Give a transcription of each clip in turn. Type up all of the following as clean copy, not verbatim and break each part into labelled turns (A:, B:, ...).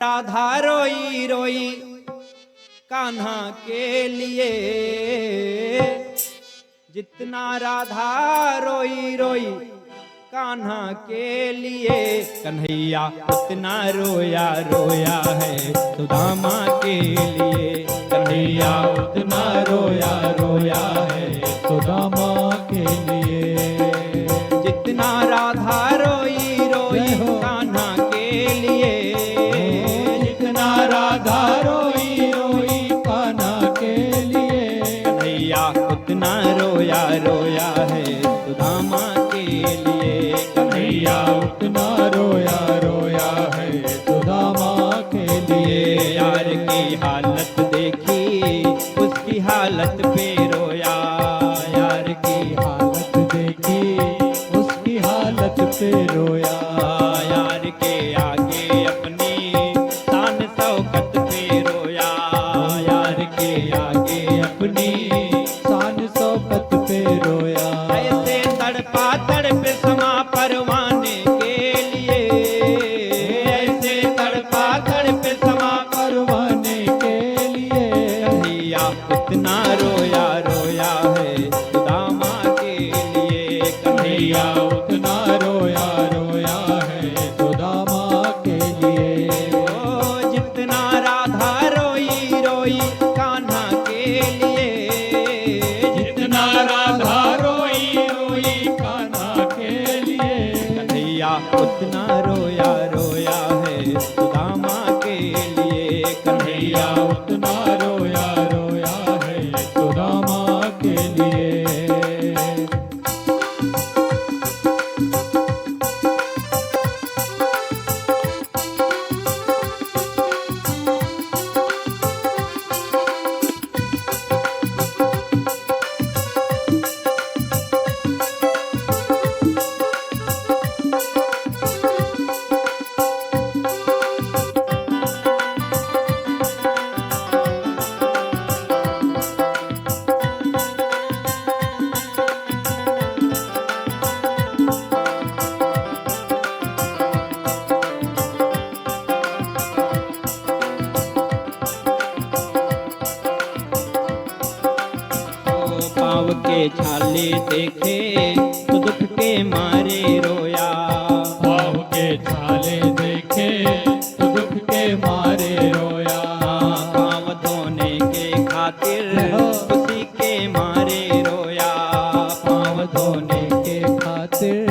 A: राधा रोई रोई कान्हा के लिए, जितना राधा रोई रोई कान्हा के लिए, कन्हैया उतना रोया रोया है सुदामा के लिए। कन्हैया उतना रोया रोया है सुदामा के लिए। जितना राधा रोई रोई कान्हा के लिए, जितना राधा रोई रोई कान्हा के लिए, कन्हैया उतना रोया रोया है सुदामा के लिए। कन्हैया उतना रोया रोया है सुदामा के लिए। यार की हालत देखी उसकी हालत पे रोया, यार की हालत देखी उसकी हालत पे रोया। यार के आगे अपनी शान शौकत पे रोया, यार के आगे अपनी शान शौकत पे रोया। ऐसे तड़पा तड़प समा परवाने के लिए, ऐसे तड़पा तड़प समा परवाने के लिए, कन्हैया उतना रोया रोया है सुदामा के लिए। कन्हैया उतना रोया रोया है सुदामा के लिए। ओ जितना राधा रोई रोई कान्हा के लिए, जितना राधा रोई रोई कान्हा के लिए, कन्हैया उतना रोया रोया है सुदामा के लिए। कन्हैया उतना रोया रोया है सुदामा के लिए। पाँव के छाले देखे तो दुख के मारे रोया, पाँव के छाले देखे तो दुख के मारे रोया। पाँव धोने के खातिर खुशी के मारे रोया, पाँव धोने के खातिर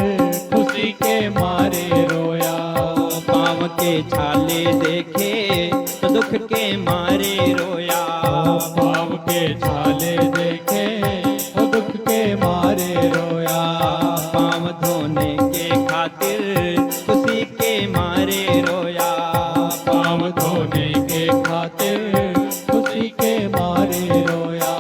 A: खुशी के मारे रोया। पाँव के छाले देखे तो दुख के मारे रोया, पाँव के छाले देखे तो दुख के मारे रोया। पाँव धोने के खातिर खुशी के मारे रोया, पाँव धोने के खातिर खुशी के मारे रोया।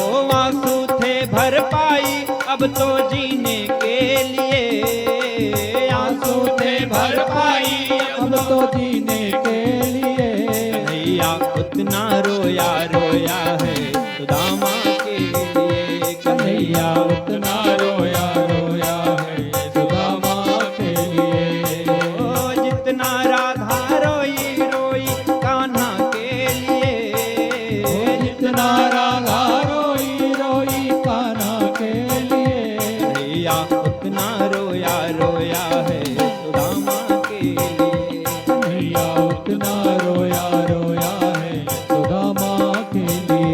A: ओ आंसू थे भर पाई अब तो जीने के लिए, आंसू थे भर पाई अब तो जीने के लिए, कन्हैया उतना रोया रोया है सुदामा के लिए। कन्हैया उतना रोया रोया है सुदामा के लिए। ओ जितना राधा रोई रोई कान्हा के लिए, जितना राधा रोई रोई कान्हा के लिए, कन्हैया उतना रोया रोया है सुदामा के लिए। कन्हैया उतना रोया रोया है सुदामा के लिए।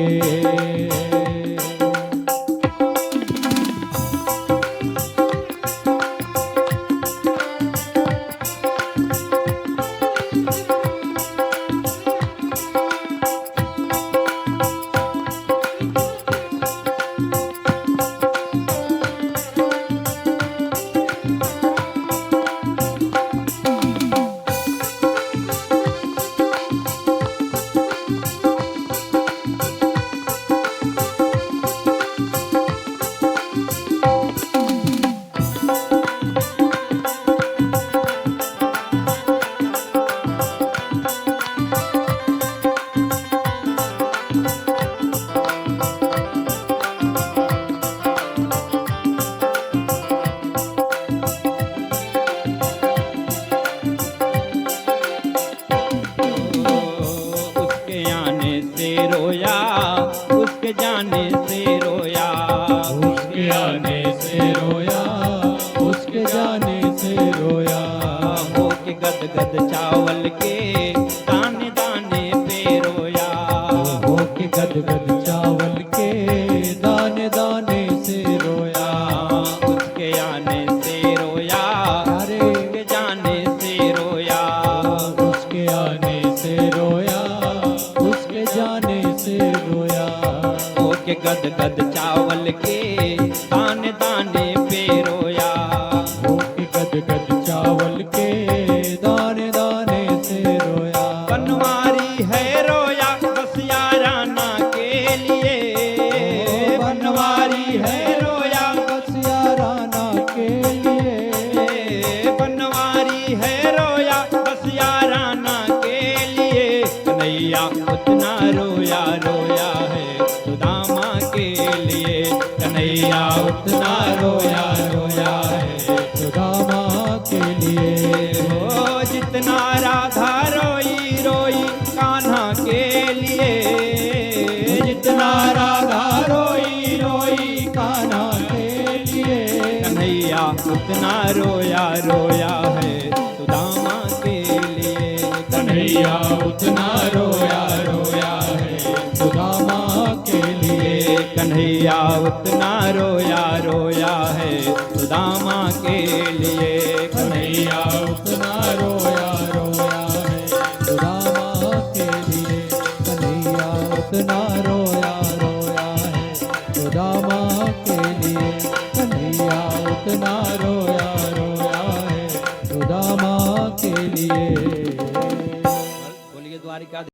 A: गद चावल के दाने दाने पे रोया।
B: हो के गद गद चावल के दाने दाने से रोया।
A: उसके आने से रोया,
B: अरे
A: उसके जाने से रोया।
B: उसके आने से रोया, उसके जाने से रोया।
A: हो के गद गद चावल के दाने दाने पे रोया।
B: हो के गद गद चावल के दाने दाने से रोया।
A: बनवारी है रोया बस याराना के लिए। बनवारी है रोया
B: बस याराना के लिए।
A: बनवारी है रोया बस याराना के लिए। कन्हैया उतना रोया रोया है सुदामा के लिए। कन्हैया उतना रोया रोया है
B: सुदामा के लिए।
A: ओ जितना राधा रोई रोई कान्हा के लिए।
B: जितना राधा रोई रोई कान्हा के लिए।
A: कन्हैया उतना रोया रोया है सुदामा के लिए।
B: कन्हैया उतना रोया रोया है सुदामा के लिए।
A: कन्हैया उतना रोया रोया है सुदामा के लिए।
B: कन्हैया उतना रोया रोया है सुदामा के लिए। कन्हैया उतना रोया रोया है सुदामा के लिए। कन्हैया उतना रोया रोया है सुदामा के लिए।
A: बोलिए द्वारिका